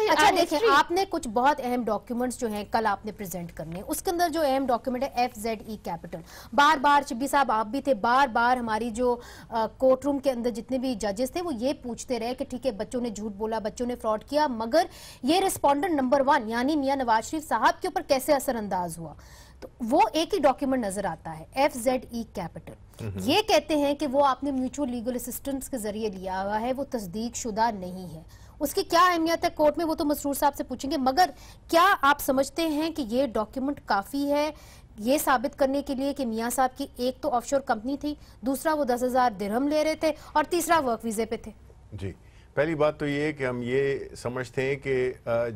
अच्छा देखें, आपने कुछ बहुत अहम डॉक्यूमेंट्स जो हैं कल आपने प्रेजेंट करने, उसके अंदर जो अहम डॉक्यूमेंट है FZE कैपिटल, बार बार चिब्बी साहब आप भी थे, बार बार हमारी जो कोर्ट रूम के अंदर जितने भी जजेस थे वो ये पूछते रहे कि ठीक है बच्चों ने झूठ बोला, बच्चों ने फ्रॉड किया, मगर ये रिस्पोंडेंट नंबर 1 यानी मियां नवाज शरीफ साहब के ऊपर कैसे असरअंदाज हुआ? तो वो एक ही डॉक्यूमेंट नजर आता है, FZE कैपिटल। ये कहते हैं कि वो आपने म्यूचुअल लीगल असिस्टेंस के जरिए लिया हुआ है, वो तस्दीक शुदा नहीं है। उसकी क्या अहमियत है कोर्ट में, वो तो मसरूर साहब से पूछेंगे, मगर क्या आप समझते हैं कि ये डॉक्यूमेंट काफी है ये साबित करने के लिए कि मियां साहब की एक तो ऑफशोर कंपनी थी, दूसरा वो 10,000 दिरहम ले रहे थे, और तीसरा वर्क वीजे पे थे? जी, पहली बात तो ये कि हम ये समझते हैं कि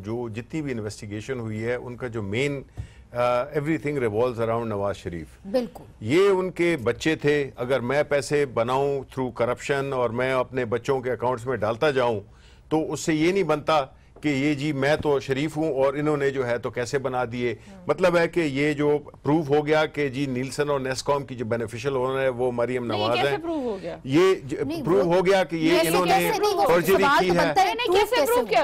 जो जितनी भी इन्वेस्टिगेशन हुई है उनका जो main everything revolves around Nawaz Sharif. बिल्कुल, ये उनके बच्चे थे। अगर मैं पैसे बनाऊं थ्रू करप्शन और मैं अपने बच्चों के अकाउंट्स में डालता जाऊं तो उससे ये नहीं बनता कि ये जी मैं तो शरीफ हूं और इन्होंने जो है तो कैसे बना दिए। मतलब है कि ये जो प्रूव हो गया कि जी नीलसन और नेस्कॉम की जो बेनिफिशियल ओनर है वो मरियम नवाज है, ये प्रूव हो गया कि ये इन्होंने फर्जरी की है।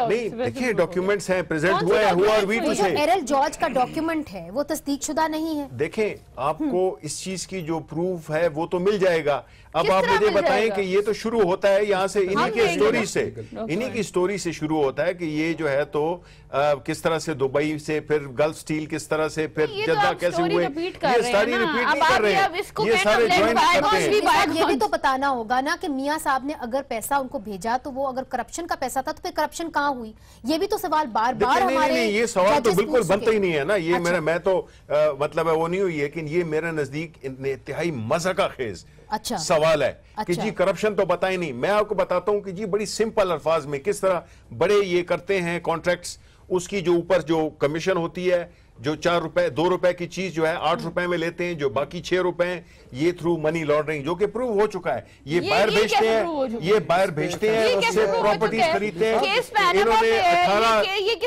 नहीं, देखिए डॉक्यूमेंट्स हैं, प्रेजेंट हुआ है, हुआ और वी टू से एरल जॉर्ज का डॉक्यूमेंट है वो तस्दीकशुदा नहीं है। देखें, आपको इस चीज की जो प्रूफ है वो तो मिल जाएगा। अब आप मुझे बताएं कि ये तो शुरू होता है यहाँ से, इन्हीं की स्टोरी से, इन्हीं की स्टोरी से शुरू होता है कि ये जो है तो किस तरह से दुबई से, फिर गल्फ स्टील किस तरह से, फिर जद्दा कैसे हुए, ये सारी रिपीट नहीं कर रहे हैं, ये सारे ज्वाइन करते हैं। ये भी तो बताना होगा ना कि मियां साहब ने अगर पैसा उनको भेजा तो वो अगर करप्शन का पैसा था तो फिर करप्शन कहाँ हुई? ये भी तो सवाल बार बार हमारे ये सवाल तो बिल्कुल बनता ही नहीं है ना। ये मेरा मैं तो मतलब है वो नहीं हुई है, लेकिन ये मेरे नजदीक इंतहाई मज़ाक़ खेज सवाल है कि जी करप्शन तो पता ही नहीं। मैं आपको बताता हूं कि जी बड़ी सिंपल अल्फाज में किस तरह बड़े ये करते हैं कॉन्ट्रैक्ट्स, उसकी जो ऊपर जो कमीशन होती है, जो 4 रुपए 2 रुपए की चीज जो है 8 रुपए में लेते हैं, जो बाकी 6 रुपए ये थ्रू मनी लॉन्ड्रिंग, जो कि प्रूव हो चुका है। ये बाहर भेजते हैं, ये बाहर भेजते हैं, उससे प्रॉपर्टीज खरीदते हैं।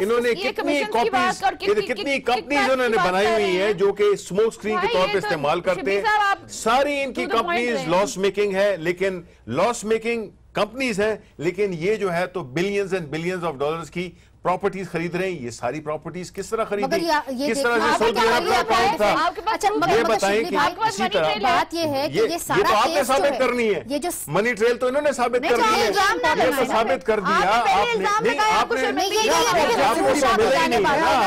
इन्होंने कितनी कंपनीज उन्होंने बनाई हुई है जो कि स्मोक स्क्रीन के तौर पे इस्तेमाल करते हैं। सारी इनकी कंपनीज लॉस मेकिंग है, लेकिन लॉस मेकिंग कंपनीज हैं, लेकिन ये जो है तो billions and billions of dollars की प्रॉपर्टीज खरीद रहे हैं। ये सारी प्रॉपर्टीज किस तरह खरीदी, किस तरह से सऊदी अरब का अकाउंट था, ये बताएं कि इसी तरह बात ये है कि ये सारा ये तो आपने साबित करनी है, ये जो मनी ट्रेल तो इन्होंने साबित कर दी है, ये तो साबित कर दिया आपने। नहीं,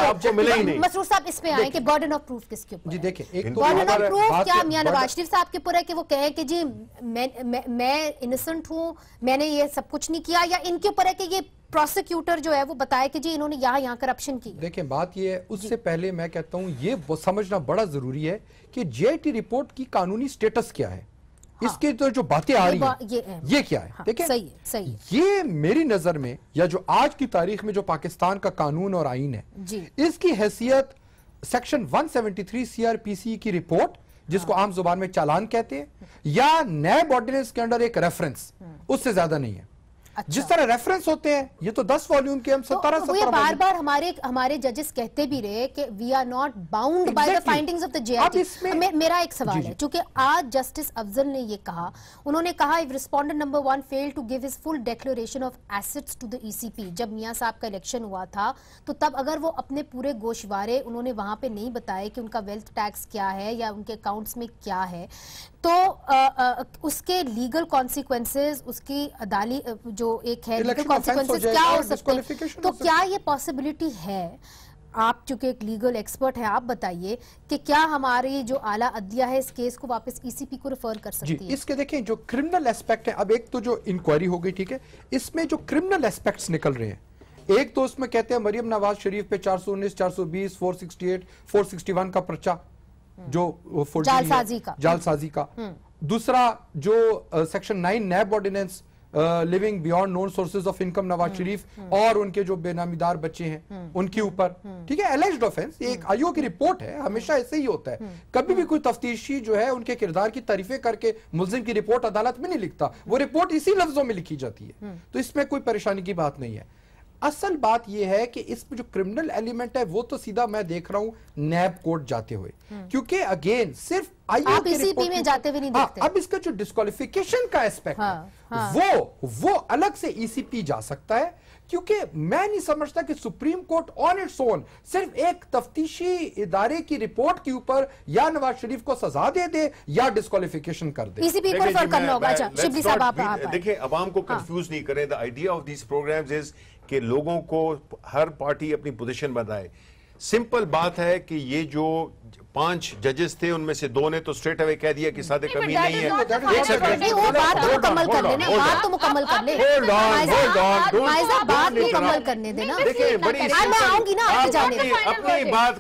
आपको मिला ही नहीं। मसरूर साहब इस पे आए कि बर्डन ऑफ प्रूफ किसके ऊपर? जी देखिए, एक बर्डन ऑफ प्रूफ क्या मियां नवाज शरीफ साहब के ऊपर है कि वो कहे कि जी मैं इनोसेंट हूं, मैंने ये सब कुछ नहीं किया, या इनके ऊपर है कि ये प्रोसिक्यूटर जो है वो बताए कि जी इन्होंने यहाँ करप्शन की? देखिए, बात ये है, उससे पहले मैं कहता हूँ ये समझना बड़ा जरूरी है कि JIT रिपोर्ट की कानूनी स्टेटस क्या है। हाँ, इसके तो जो बातें आ रही हैं ये क्या है? हाँ, देखिए, सही है। ये मेरी नजर में या जो आज की तारीख में जो पाकिस्तान का कानून और आईन है इसकी हैसियत सेक्शन 173 CRPC की रिपोर्ट, जिसको आम जुबान में चालान कहते हैं, या नैब ऑर्डिनेंस के अंडर एक रेफरेंस, उससे ज्यादा नहीं है। अच्छा। जिस तरह रेफरेंस होते हैं, ये तो 10 वॉल्यूम के हम 17 बार बार हमारे जजेस कहते भी रहे कि we are not bound by the findings of the JIT। मेरा एक सवाल है, क्योंकि आज जस्टिस अफजल ने ये कहा, उन्होंने कहा if respondent number 1 fail to give his full declaration of assets to the ECP, जब मियां साहब का इलेक्शन हुआ था तो तब अगर वो अपने पूरे गोशवारे उन्होंने वहां पे नहीं बताए कि उनका वेल्थ टैक्स क्या है या उनके अकाउंट्स में क्या है, तो उसके लीगल कॉन्सिक्वेंसेस, उसकी अदाली जो एक है लीगल कॉन्सिक्वेंसेस क्या हो सकते हैं? तो क्या ये पॉसिबिलिटी है, आप चूंकि एक लीगल एक्सपर्ट है, आप बताइए कि क्या हमारी जो आला अदलिया है इस केस को वापस ECP को रेफर कर सकती है? इसके देखें जो क्रिमिनल एस्पेक्ट है, अब एक तो जो इंक्वायरी हो गई, ठीक है, इसमें जो क्रिमिनल एस्पेक्ट्स निकल रहे हैं, एक तो उसमें कहते हैं मरियम नवाज शरीफ पे 419, 420, 468, 461 का पर्चा जो जालसाजी का। दूसरा जो section 9 NAB ordinance living beyond known sources of income Nawaz Sharif और उनके जो बेनामीदार बच्चे हैं उनके ऊपर, ठीक है, एलिज्ड ऑफेंस, ये एक आयोग की रिपोर्ट है, हमेशा ऐसे ही होता है। कभी भी कोई तफ्तीशी जो है उनके किरदार की तारीफें करके मुल्जिम की रिपोर्ट अदालत में नहीं लिखता, वो रिपोर्ट इसी लफ्जों में लिखी जाती है, तो इसमें कोई परेशानी की बात नहीं है। असल बात यह है कि इसमें जो क्रिमिनल एलिमेंट है वो तो सीधा मैं देख रहा हूं नैब कोर्ट जाते हुए, क्योंकि अगेन सिर्फ आयोग की रिपोर्ट में जाते हुए नहीं देखते। अब इसका जो डिस्क्वालिफिकेशन का एस्पेक्ट है वो अलग से ईसीपी जा सकता है, क्योंकि मैं नहीं समझता कि supreme court on its own सिर्फ एक तफ्तीशी इदारे की रिपोर्ट के ऊपर या नवाज शरीफ को सजा दे दे या डिस्क्वालिफिकेशन कर दे। ईसीपी को रेफर करना होगा। अच्छा शिबली साहब आप देखिए, अवाम को कंफ्यूज नहीं करें। The idea of this programs is कि लोगों को हर पार्टी अपनी पोजीशन बताए। सिंपल बात है कि ये जो 5 जजेस थे उनमें से 2 ने तो स्ट्रेट अवे कह दिया कि सादे कमी नहीं है। वो बात तो मुकम्मल कर लेना, बात तो मुकम्मल कर ले, बात मुकम्मल करने देना। देखिए बड़ी मैं आऊंगी ना आपकी जाने,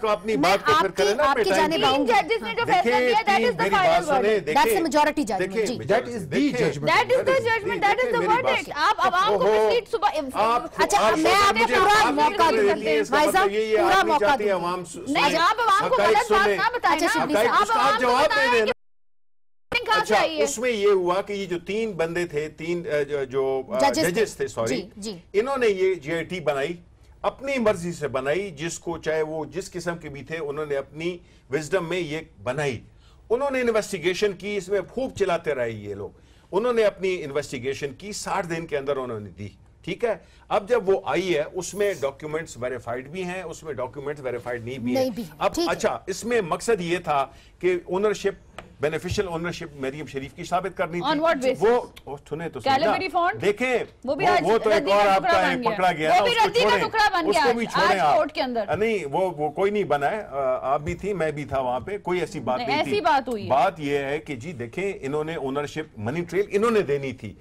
अपनी बात को फिर करें ना। आपकी जाने आऊंगी। मेरी बात सुने, देखिए majority judgment, that is the judgment, that is the judgment, that is the verdict. आप आवाम को मिसलीड सुबह। अच्छा मैं आपको पूरा मौका दूंगी भाई साहब, पूरा मौका दूंगी। नहीं, आप आवाम को गलत बात ना बताएं ना, आप जवाब दे देना। अच्छा उसमें ये हुआ कि ये जो 3 बंदे थे, 3 जो जजेस थे, सॉरी, इन्होंने ये जीआईटी बनाई, अपनी मर्जी से बनाई, जिसको चाहे वो जिस किस्म के भी थे उन्होंने अपनी विजडम में ये बनाई। उन्होंने इन्वेस्टिगेशन की, इसमें खूब चिल्लाते रहे ये लोग, उन्होंने अपनी इन्वेस्टिगेशन की, 60 दिन के अंदर उन्होंने दी, ठीक है। अब जब वो आई है उसमें डॉक्यूमेंट्स वेरीफाइड भी हैं, उसमें डॉक्यूमेंट्स वेरीफाइड नहीं भी हैं। अब अच्छा इसमें मकसद ये था कि ओनरशिप, बेनिफिशियल ओनरशिप मरियम शरीफ की साबित करनी थी। वो सुने तो देखें, वो तो एक और आपका पकड़ा गया, उसको भी छोड़े आप। नहीं वो कोई नहीं बना है, आप भी थी, मैं भी था वहां पे, कोई ऐसी बात नहीं थी। बात ये है कि जी देखें, इन्होंने ओनरशिप मनी ट्रेल इन्होंने देनी थी,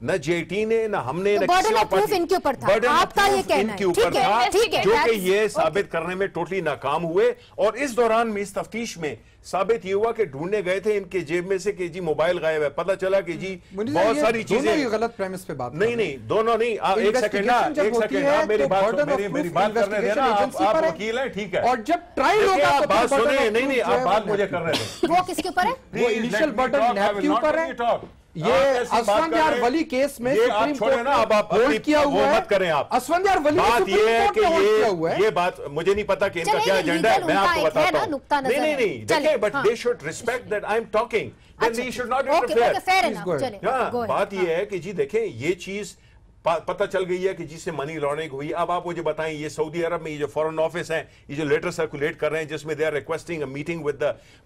न जेटी ने न हमने, तो बर्डन ऑफ प्रूफ इनके ऊपर था, आपका ये कहना है, ठीक है, ठीक है, जो कि ये साबित करने में टोटली नाकाम हुए। और इस दौरान में, इस तफ्तीश में साबित ये हुआ कि ढूंढने गए थे इनके जेब में से कि जी मोबाइल गायब है, पता चला कि जी बहुत सारी चीजें गलत प्रेमिस पे बात नहीं दोनों नहीं, एक सेकंड आप मेरी बात करने देना, आप वकील हैं, ठीक है, और जब ट्रायल होगा तो बात सुने, नहीं आप बात मुझे कर रहे थे। वो किसके ऊपर है? वो इनिशियल बर्डन नैब के ऊपर है। ये असफंदियार वली केस में सुप्रीम कोर्ट ना, अब आप होल्ड किया हुआ है, मत करें आप। असफंदियार वली बात ये है कि ये बात मुझे नहीं पता कि इनका क्या एजेंडा है, मैं आपको बताता हूं। नहीं देखिए, but they should respect that I am talking, then they should not interfere. बात ये है कि जी देखें, ये चीज पता चल गई है कि जिससे मनी लॉन्ड्रिंग हुई। अब आप मुझे बताएं, ये सऊदी अरब में ये जो फॉरेन ऑफिस हैं, ये जो लेटर सर्कुलेट कर रहे हैं जिसमें they are requesting a meeting with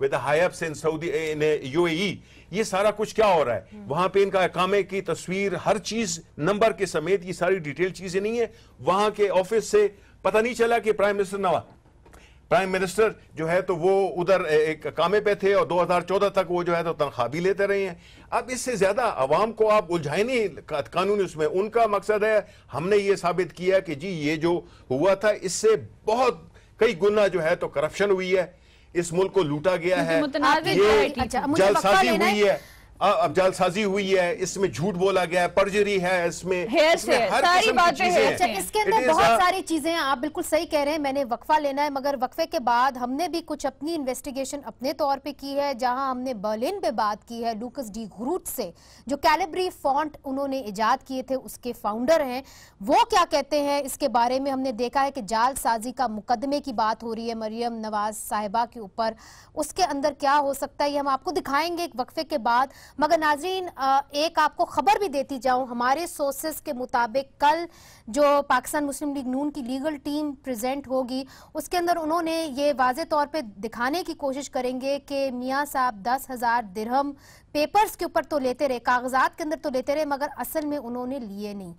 the high ups in Saudi, in UAE, ये सारा कुछ क्या हो रहा है वहां पे? इनका इकामे की तस्वीर, हर चीज नंबर के समेत, ये सारी डिटेल चीजें नहीं है। वहां के ऑफिस से पता नहीं चला कि प्राइम मिनिस्टर जो है तो वो उधर एक कामे पे थे और 2014 तक वो जो है तो तनख्वाह भी लेते रहे हैं। अब इससे ज्यादा अवाम को आप उलझाए नहीं कानूनी उसमें। उनका मकसद है, हमने ये साबित किया कि जी ये जो हुआ था इससे बहुत कई गुना जो है तो करप्शन हुई है, इस मुल्क को लूटा गया है, ये जालसाजी हुई है, अब जालसाजी हुई है, इसमें झूठ बोला गया है, परजरी है, इसमें हर किस्म की चीजें हैं। इसके अंदर बहुत सारी चीजें हैं, आप बिल्कुल सही कह रहे हैं। मैंने वक्फा लेना है, मगर वक्फे के बाद हमने भी कुछ अपनी इन्वेस्टिगेशन अपने तौर पे की है, जहां हमने बर्लिन पे बात की है लूकस डी ग्रूट से, जो कैलिब्री फॉन्ट उन्होंने इजाद किए थे, उसके फाउंडर हैं। वो क्या कहते हैं इसके बारे में हमने देखा है कि जालसाजी का मुकदमे की बात हो रही है मरियम नवाज साहिबा के ऊपर, उसके अंदर क्या हो सकता है ये हम आपको दिखाएंगे एक वक्फे के बाद। मगर नाजरीन, एक आपको खबर भी देती जाऊं, हमारे सोर्सेस के मुताबिक कल जो पाकिस्तान मुस्लिम लीग नून की लीगल टीम प्रेजेंट होगी, उसके अंदर उन्होंने ये वाज़े तौर पे दिखाने की कोशिश करेंगे कि मियां साहब 10,000 दिरहम पेपर्स के ऊपर तो लेते रहे, कागजात के अंदर तो लेते रहे, मगर असल में उन्होंने लिए नहीं।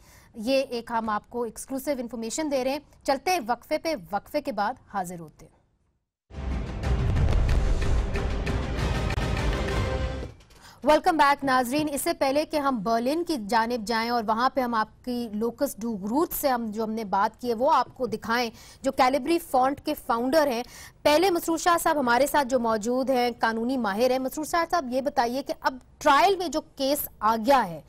ये एक हम आपको एक्सक्लूसिव इंफॉर्मेशन दे रहे हैं। चलते हैं वक्फे पे, वक्फे के बाद हाजिर होते हैं। वेलकम बैक नाजरीन। इससे पहले कि हम बर्लिन की जानिब जाएं और वहां पे हम आपकी लूकस डी ग्रूट से हमने बात की है वो आपको दिखाएं, जो कैलिब्री फॉन्ट के फाउंडर हैं। पहले मसरूर शाह साहब हमारे साथ जो मौजूद हैं, कानूनी माहिर हैं। मसरूर शाह साहब, ये बताइए कि अब ट्रायल में जो केस आ गया है,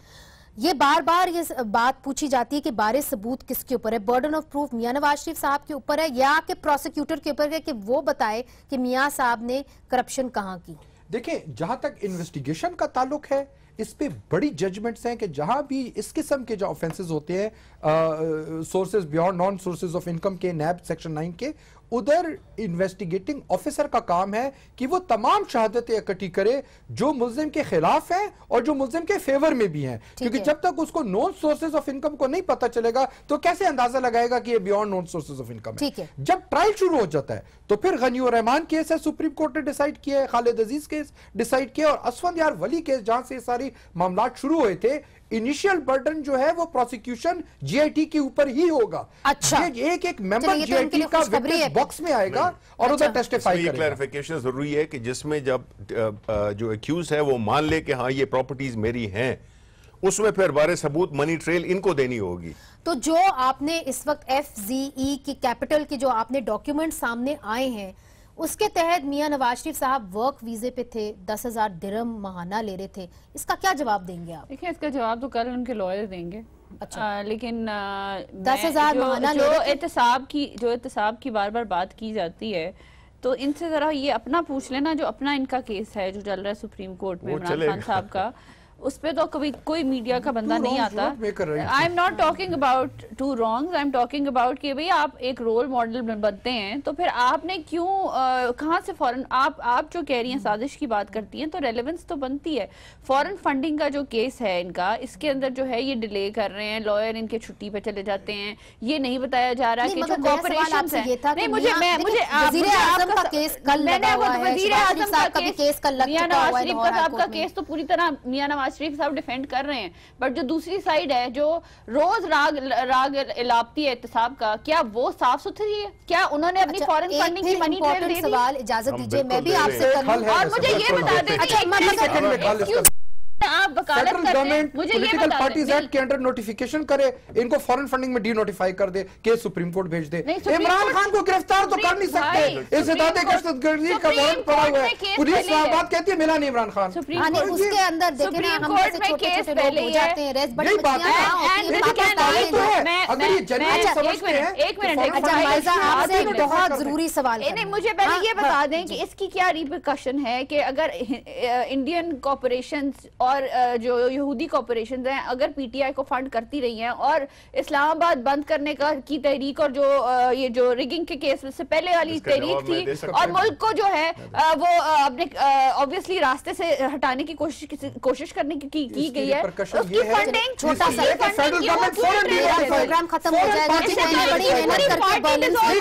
ये बार बार ये बात पूछी जाती है कि बारे सबूत किसके ऊपर है, बर्डन ऑफ प्रूफ मियां नवाज शरीफ साहब के ऊपर है या कि प्रोसिक्यूटर के ऊपर है कि वो बताए कि मियां साहब ने करप्शन कहाँ की। देखिए, जहां तक इन्वेस्टिगेशन का ताल्लुक है, इस पे बड़ी जजमेंट्स हैं कि जहां भी इस किस्म के जो ऑफेंसेस होते हैं sources beyond non sources of income के नैब सेक्शन 9 के, उधर इन्वेस्टिगेटिंग ऑफिसर का काम है कि वो तमाम शहादतें इकट्ठी करे जो मुल्जिम के खिलाफ हैं और जो मुल्जिम के फेवर में भी हैं, क्योंकि जब तक उसको नॉन सोर्सेज ऑफ इनकम को नहीं पता चलेगा तो कैसे अंदाजा लगाएगा कि ये beyond non sources of income है। जब ट्रायल शुरू हो जाता है तो फिर गनी और रहमान केस है, सुप्रीम कोर्ट ने डिसाइड किया है, खालिद अजीज केस डिसाइड किया, और असफंदयार वली केस जहां से सारी मामलात शुरू हुए थे, इनिशियल बर्डन जो है वो प्रोसिक्यूशन जीआईटी के ऊपर ही होगा। अच्छा, एक मेंबर जीआईटी का विटनेस बॉक्स में आएगा और उधर टेस्टिफाई करेगा। क्लैरिफिकेशन जरूरी है कि जिसमें जब जो एक्यूज है वो मान ले कि हाँ ये प्रॉपर्टीज मेरी हैं, उसमें फिर बारे सबूत मनी ट्रेल इनको देनी होगी। तो जो आपने इस वक्त FZE की कैपिटल के जो आपने डॉक्यूमेंट सामने आए हैं, उसके तहत मियां नवाज शरीफ साहब वर्क वीजे पे थे, 10,000 दिरहम माहाना ले रहे थे, इसका क्या जवाब देंगे आप? देखिए, इसका जवाब तो कल उनके लॉयर देंगे। अच्छा। लेकिन 10,000 माहाना जो एहतसाब की बार बार बात की जाती है, तो इनसे जरा ये अपना पूछ लेना, जो अपना इनका केस है जो चल रहा है सुप्रीम कोर्ट में इमरान खान साहब का, उस पे तो कभी कोई मीडिया का बंदा नहीं आता। I am not talking about two wrongs, I am talking about कि भाई आप एक रोल मॉडल बनते हैं तो फिर आपने क्यों कहाँ से फॉरेन, आप जो कह रही हैं साजिश की बात करती हैं तो रेलेवेंस तो बनती है। फॉरेन फंडिंग का जो केस है इनका, इसके अंदर जो है ये डिले कर रहे हैं, लॉयर इनके छुट्टी पे चले जाते हैं, ये नहीं बताया जा रहा कि जो कॉर्पोरेशन है। नहीं, मुझे वजीर आजम का केस कल लगा हुआ है, वजीर आजम का केस कल मियां नवाज शरीफ का साहब का केस तो पूरी तरह मियां नवाज शरीफ साहब डिफेंड कर रहे हैं, बट जो दूसरी साइड है जो रोज राग इलापती है एहतसाब का, क्या वो साफ सुथरी है? क्या उन्होंने अपनी फॉरेन फंडिंग की मनी ट्रेल दे दी? सवाल इजाजत दीजिए मैं भी आपसे करूं, और मुझे ये बता दें आप federal government political parties act के अंडर नोटिफिकेशन करे, इनको फॉरेन फंडिंग में डी नोटिफाई कर दे, केस सुप्रीम कोर्ट भेज दे। इमरान खान को गिरफ्तार तो कर नहीं सकते, इस इदारे का दहशतगर्दी का वारंट पड़ा हुआ है, पुलिस इस्लामाबाद कहती है मिला नहीं इमरान खान। उसके अंदर देखिए ना, हम जैसे छोटे-छोटे लोग हो जाते हैं, रेस बड़ी अगर ये जेन्युइन समझते हैं। एक मिनट, अच्छा माइजा आपसे एक बहुत जरूरी सवाल है। नहीं, मुझे पहले ये बता दें कि इसकी क्या रिपरकशन है कि अगर इंडियन कॉर्पोरेशंस और जो यहूदी कॉर्पोरेशंस हैं अगर पीटीआई को फंड करती रही हैं और इस्लामाबाद बंद करने की तहरीक और जो ये जो रिगिंग के केस से पहले वाली तहरीक थी और मुल्क को जो है वो अपने ऑब्वियसली रास्ते से हटाने की कोशिश करने की गई है, उसकी फंडिंग छोटा सा प्रोग्राम खत्म हो जाएगा, बड़ी मेहनत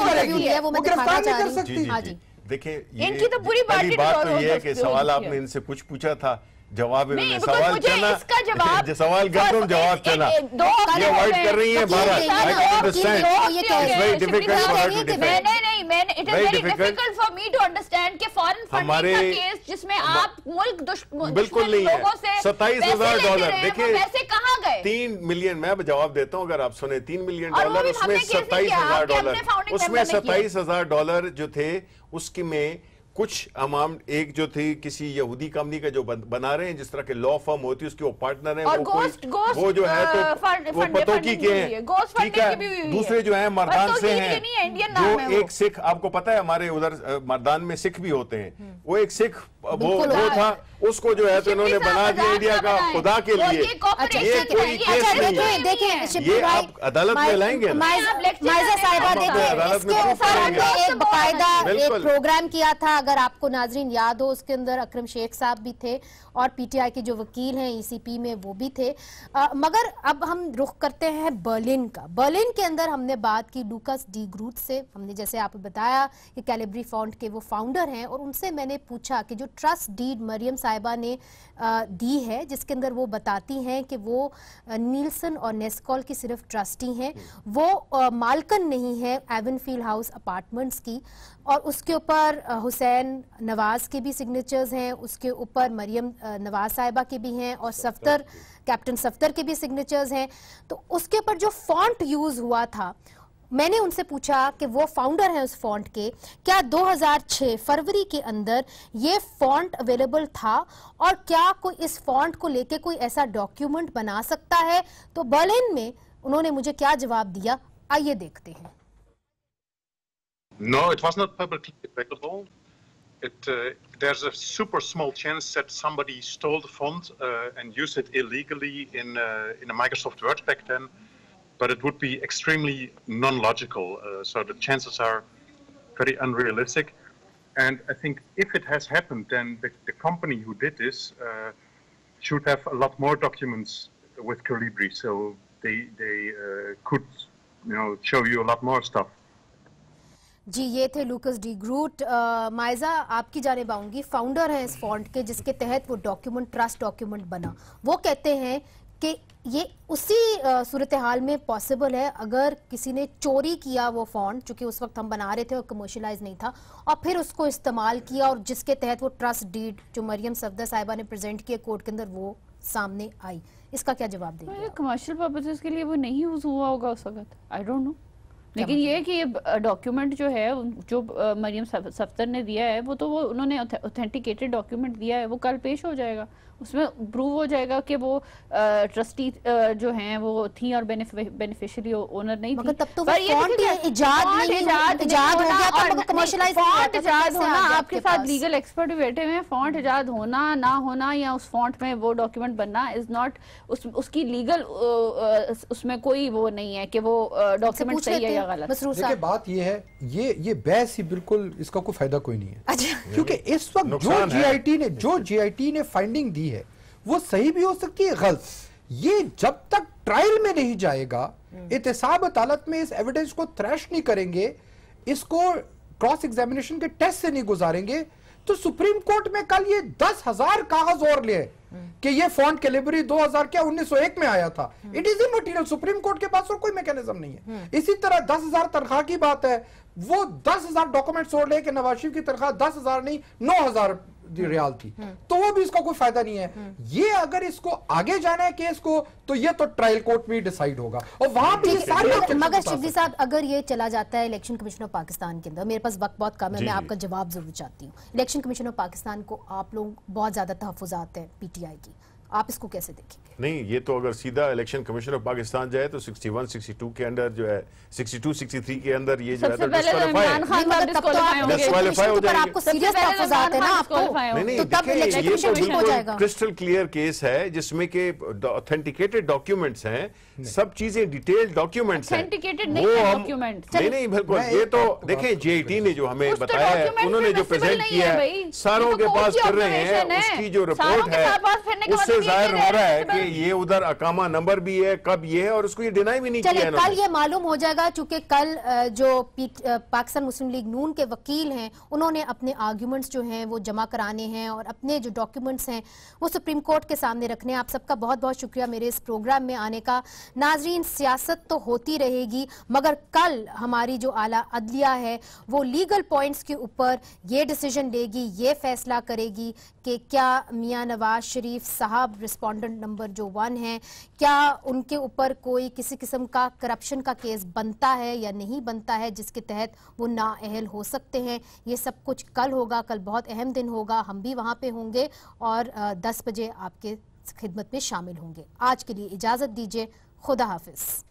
करके वो मैं दिखाना चाह रही हूं। देखिए, इनकी तो पूरी बात तो ये है कि सवाल आपने इनसे कुछ पूछा था, जवाब सवाल चला, सवाल गर्दन जवाब चला, ये अवॉइड कर रही है Bharat. I can understand, it's very difficult for her to defend. मैंने it is very difficult for me to understand कि फॉरेन फंडिंग का केस जिसमें आप मुल्क बिल्कुल नहीं है। $27,000 देखिए, पैसे कहाँ गए? 3 मिलियन, मैं जवाब देता हूँ अगर आप सुने, $3 मिलियन, उसमें $27,000, उसमें $27,000 जो थे उसकी में कुछ अमाउंट एक जो थी किसी यहूदी कंपनी का जो बना रहे हैं, जिस तरह के लॉ फर्म होती है उसके वो पार्टनर हैं, वो जो है तो वो पतोकी के हैं, ठीक है। दूसरे जो है मर्दान से हैं, जो एक सिख, आपको पता है हमारे उधर मर्दान में सिख भी होते हैं, वो एक सिख वो था, उसको जो है तो इन्होंने बना दिया इंडिया का खुदा के लिए। ये कोई केस नहीं है, ये आप अदालत में लाएंगे। माइजा साहिबा देखिए, इसके ऊपर हमने एक बाकायदा एक प्रोग्राम किया था, अगर आपको नाजरीन याद हो, उसके अंदर अकरम शेख साहब भी थे और पीटीआई के जो वकील हैं ईसीपी में वो भी थे। मगर अब हम रुख करते हैं बर्लिन का। बर्लिन के अंदर हमने बात की लूकास डी ग्रूथ से, हमने जैसे आपको बताया कि कैलिब्री फंड के वो फाउंडर हैं, और उनसे मैंने पूछा कि जो ट्रस्ट डीड मरियम साहिबा ने दी है, जिसके अंदर वो बताती हैं कि वो नीलसन और नेस्कॉल की सिर्फ ट्रस्टी हैं, वो मालकन नहीं है एवनफील्ड हाउस अपार्टमेंट्स की, और उसके ऊपर हुसैन नवाज के भी सिग्नेचर्स हैं, उसके ऊपर मरियम नवाज साहिबा के भी हैं, और सफ्तर, कैप्टन सफ्तर के भी सिग्नेचर्स हैं। तो उसके ऊपर जो फॉन्ट यूज हुआ था میں نے ان سے پوچھا کہ وہ فاؤنڈر ہیں اس فونٹ کے، کیا 2006 فروری کے اندر یہ فونٹ اویلیبل تھا اور کیا کوئی اس فونٹ کو لے کے کوئی ایسا ڈاکیومنٹ بنا سکتا ہے؟ تو برلن میں انہوں نے مجھے کیا جواب دیا، آئیے دیکھتے ہیں۔ No, it was not publicly available. There's a super small chance that somebody stole the font and used it illegally in a Microsoft Word back then, but it would be extremely non-logical. So the chances are very unrealistic. And I think if it has happened, then the company who did this should have a lot more documents with Calibri, so they could, show you a lot more stuff. جی یہ تھے locus D گروٹ۔ Maiza آپ کی جانب آؤں گی، founder ہیں اس font کے جس کے تحت وہ ڈاکیومنٹ ٹرسٹ ڈاکیومنٹ بنا۔ وہ کہتے ہیں کہ یہ اسی صورتحال میں پاسبل ہے اگر کسی نے چوری کیا وہ فونٹ، چونکہ اس وقت ہم بنا رہے تھے اور کمرشلائز نہیں تھا، اور پھر اس کو استعمال کیا اور جس کے تحت وہ ٹرسٹ ڈیڈ جو مریم صفدر صاحبہ نے پریزنٹ کیا کورٹ کے اندر وہ سامنے آئی۔ اس کا کیا جواب دیں گے؟ کمرشل پرپسز کے لیے وہ نہیں یوز ہوا ہوگا اس وقت، آئی ڈونٹ نو، لیکن یہ کہ یہ ڈاکیومنٹ جو ہے جو مریم صفدر نے دیا ہے وہ تو انہوں نے اوتھینٹیکیٹڈ ڈاکیومنٹ دیا ہے، وہ کل پیش ہو جائے گا، اس میں پروو ہو جائے گا کہ وہ ٹرسٹی جو ہیں وہ تھی اور بینیفیشری اونر نہیں تھی۔ تب تو وہ فونٹ ایجاد ہونا، آپ کے ساتھ لیگل ایکسپرٹ بھی بیٹھے ہوئے ہیں، فونٹ ایجاد ہونا نہ ہونا یا اس فونٹ میں وہ ڈاکیومنٹ بننا از ناٹ اس کی لیگل اس میں کوئی وہ نہیں ہے کہ وہ ڈاکیومنٹ صحیح ہے یا غلط۔ دیکھیں بات یہ ہے، یہ بحث ہی بالکل اس کا کوئی فائدہ کوئی نہیں ہے، کیونکہ اس وقت جو جی آئی ٹی نے فائنڈنگ دی ہے وہ صحیح بھی ہو سکتی ہے، غلط۔ یہ جب تک ٹرائل میں نہیں جائے گا، احتساب عدالت میں اس ایویڈنس کو تھریش نہیں کریں گے، اس کو کراس ایگزامینیشن کے ٹیسٹ سے نہیں گزاریں گے، تو سپریم کورٹ میں کل یہ 10,000 کاغذ اور لے کہ یہ فونٹ کیلیبری 1901 میں آیا تھا، it is immaterial, supreme court کے پاس اور کوئی میکینزم نہیں ہے۔ اسی طرح 10,000 تنخواہ کی بات ہے، وہ 10,000 ڈاکومنٹس اور لے کہ نواز شریف کی تنخواہ 10,000 نہیں 9,000 ریال تھی، تو وہ بھی اس کا کوئی فائدہ نہیں ہے۔ یہ اگر اس کو آگے جانا ہے کیس کو تو یہ تو ٹرائل کورٹ میں ڈیسائیڈ ہوگا، اور وہاں بھی مگر شفیع صاحب اگر یہ چلا جاتا ہے الیکشن کمیشن آف پاکستان کے اندر، میرے پاس وقت بہت کم ہے، میں آپ کا جواب ضرور چاہتی ہوں، الیکشن کمیشن آف پاکستان کو آپ لوگ بہت زیادہ تحفظات ہیں پی ٹی آئی کی، آپ اس کو کیسے دیکھیں گے؟ نہیں، یہ تو اگر سیدھا الیکشن کمیشن آف پاکستان جائے تو 61 62 کے اندر جو ہے 62 63 کے اندر یہ جو ہے ڈسکوالیفائی ہو جائے گا۔ آپ کو سیریس تحفظات ہیں نا آپ کو، تو تب الیکشن کمیشن ٹھیک ہو جائے گا۔ کرسٹل کلیئر کیس ہے جس میں کہ اوتھینٹیکیٹڈ ڈاکیومنٹس ہیں، سب چیزیں ڈیٹیلڈ ڈاکیومنٹس ہیں، نہیں بالکل۔ یہ تو دیکھیں جے آئی ٹی نے جو ہمیں بتایا ہے، انہوں نے جو پریزنٹ کیا ہے ساروں کے پاس کر رہے ہیں، اس کی جو رپورٹ ہے اس سے ظاہر ہو رہا ہے کہ یہ ادھر اقامہ نمبر بھی ہے، کب یہ ہے، اور اس کو یہ ڈینائی بھی نہیں کیا ہے۔ چلے کل یہ معلوم ہو جائے گا، چونکہ کل جو پاکستان مسلم لیگ نون کے وکیل ہیں انہوں نے اپنے آرگیومنٹس جو ہیں وہ جمع کرانے ہیں اور اپنے جو ڈاکیومنٹس ہیں وہ سپریم کورٹ کے سامنے رکھنے ہیں۔ آپ سب کا بہت بہت شکریہ میرے اس پروگرام میں آنے کا۔ ناظرین، سیاست تو ہوتی رہے گی مگر کل ہماری جو اعلیٰ عدلیہ ہے وہ لیگل پوائنٹس کے اوپر یہ ڈیسیجن لے گی، یہ فیصلہ کرے گی کہ کیا میاں نواز شریف صاحب رسپونڈنٹ نمبر جو 1 ہیں، کیا ان کے اوپر کوئی کسی قسم کا کرپشن کا کیس بنتا ہے یا نہیں بنتا ہے جس کے تحت وہ نااہل ہو سکتے ہیں۔ یہ سب کچھ کل ہوگا، کل بہت اہم دن ہوگا، ہم بھی وہاں پہ ہوں گے اور 10 بجے آپ کے خدمت میں شامل ہوں گے۔ آج کے لیے اجازت دیجیے، خدا حافظ۔